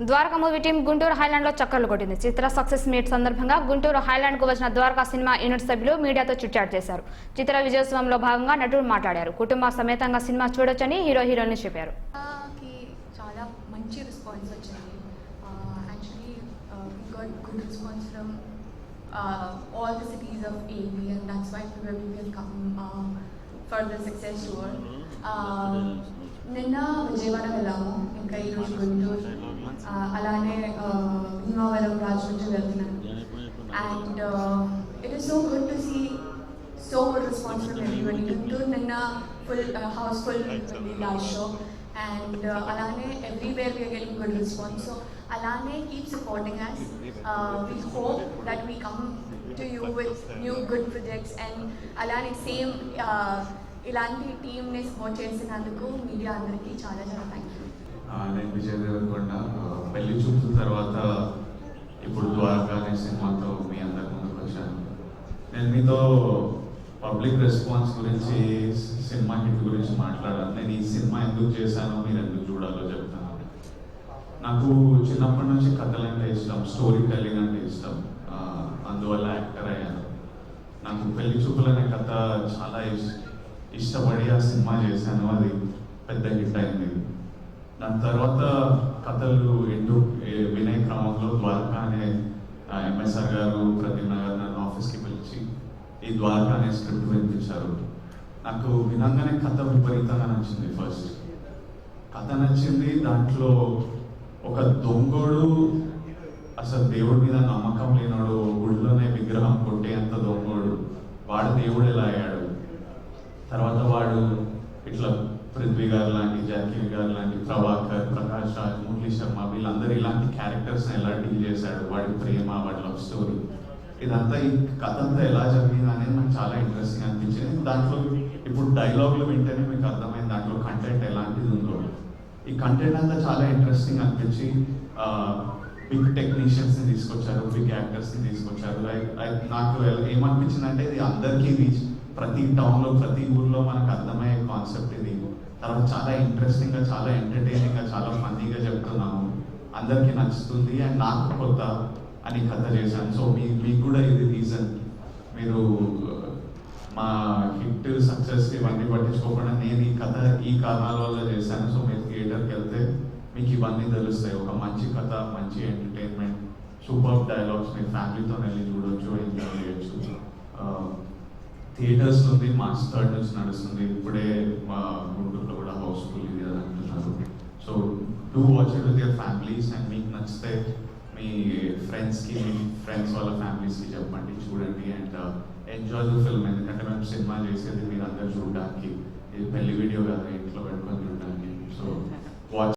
Dwaraka movie team Guntur Highland లో చక్కర్లు కొట్టింది. చిత్ర సక్సెస్ మీట్ సందర్భంగా గుంటూరు హైలాండ్ కు వచ్చిన ద్వారకా సినిమా యూనిట్ సభ్యులు మీడియాతో చిట్చాట్ చేశారు. చిత్ర విజయోత్సవంలో భాగంగా నటుడు మాట్లాడారు. కుటుంబ సమేతంగా సినిమా చూడొచ్చని హీరోయిన్లు చెప్పారు. చాలా మంచి రెస్పాన్స్ వచ్చింది. Actually we got good response from all the cities of AP, and that's why we have come for the success tour. నిన్న విజయవాడ వెళ్ళాము, ఇంకా ఈరోజు గుంటూరు, అలానే భీమవరం, రాజమండ్రి వెళ్తున్నాను. And it is so good to see so good response from everybody. Guntur నిన్న full housefull last show, and అలానే everywhere we are getting good response. So అలానే keep supporting us. We hope that we come to you with new good projects, and అలానే same ఇలాంటి టీమ్ని support చేసినందుకు media అందరికీ చాలా చాలా థ్యాంక్ యూ. నేను విజయ్ దేవరకొండ. పెళ్లి చూపుల తర్వాత ఇప్పుడు ద్వారకా అనే సినిమాతో మీ అందరి ముందుకు వచ్చాను. నేను మీతో పబ్లిక్ రెస్పాన్స్ గురించి, సినిమా హిట్ గురించి మాట్లాడాను. నేను ఈ సినిమా ఎందుకు చేశానో, మీరు ఎందుకు చూడాలో చెప్తాను. నాకు చిన్నప్పటి నుంచి కథలు అంటే ఇష్టం, స్టోరీ టెల్లింగ్ అంటే ఇష్టం. అందువల్ల యాక్టర్ అయ్యాను. నాకు పెళ్లి చూపులు అనే కథ చాలా ఇష్టపడి ఆ సినిమా చేశాను. అది పెద్ద హిట్ అయింది. దాని తర్వాత కథలు వినే క్రమంలో ద్వారకా అనే ఎంఎస్ఆర్ గారు, ప్రతిమ గారు నన్ను ఆఫీస్కి పిలిచి ఈ ద్వారకా అనే స్క్రిప్ట్ వినిపించారు. నాకు వినంగానే కథ విపరీతంగా నచ్చింది. ఫస్ట్ కథ నచ్చింది. దాంట్లో ఒక దొంగోడు, అసలు దేవుడి మీద నమ్మకం లేనాడు, గుడిలోనే విగ్రహం కొట్టేంత దొంగోడు, వాడు దేవుడు ఎలా అయ్యాడు, తర్వాత వాడు ఇట్లా పృథ్వీ గారు లాంటి, జాకీ గారు లాంటి, ప్రభాకర్, ప్రకాష్ రాజ్, మురళీ శర్మ, వీళ్ళందరూ ఇలాంటి క్యారెక్టర్స్ని ఎలా డీల్ చేశాడు, వాడి ప్రేమ, వాడి లవ్ స్టోరీ, ఇదంతా ఈ కథ అంతా ఎలా జరిగింది అనేది నాకు చాలా ఇంట్రెస్టింగ్ అనిపించింది. దాంట్లో ఇప్పుడు డైలాగులు వింటేనే మీకు అర్థమైంది దాంట్లో కంటెంట్ ఎలాంటిది ఉందో. ఈ కంటెంట్ అంతా చాలా ఇంట్రెస్టింగ్ అనిపించి బిగ్ టెక్నీషియన్స్ని తీసుకొచ్చారు, బిగ్ యాక్టర్స్ని తీసుకొచ్చారు. నాకు ఏమనిపించింది అంటే ఇది అందరికీ రీచ్, ప్రతి టౌన్లో, ప్రతి ఊర్లో మనకు అర్థమయ్యే కాన్సెప్ట్ ఇది. తర్వాత చాలా ఇంట్రెస్టింగ్గా, చాలా ఎంటర్టైనింగ్గా, చాలా ఫన్నీగా చెప్తున్నాము, అందరికీ నచ్చుతుంది. అండ్ నాకు కొత్త అని కథ చేశాను. సో మీకు కూడా ఇది రీజన్. మీరు మా హిట్ సక్సెస్ ఇవన్నీ పట్టించుకోకుండా నేను ఈ కథ ఈ కారణాల వల్ల చేశాను. సో మీరు థియేటర్కి వెళ్తే మీకు ఇవన్నీ తెలుస్తాయి. ఒక మంచి కథ, మంచి ఎంటర్టైన్మెంట్, సూపర్ డైలాగ్స్, మీరు ఫ్యామిలీతో వెళ్ళి చూడొచ్చు, ఎంజాయ్ చేయొచ్చు. థియేటర్స్ నుండి మార్చ్ 3 నుంచి నడుస్తుంది. ఇప్పుడే మా గుంటూరులో కూడా హౌస్ఫుల్ ఇది అని అంటున్నారు. So do watch it with your families. And మీకు నచ్చితే మీ ఫ్రెండ్స్కి, మీ ఫ్రెండ్స్ వాళ్ళ ఫ్యామిలీస్కి చెప్పండి, చూడండి, అండ్ ఎంజాయ్ ద ఫిల్మ్. ఎందుకంటే మేము సినిమా చేసేది మీరు అందరు చూడడానికి, ఇది పెళ్లి వీడియో కాదు.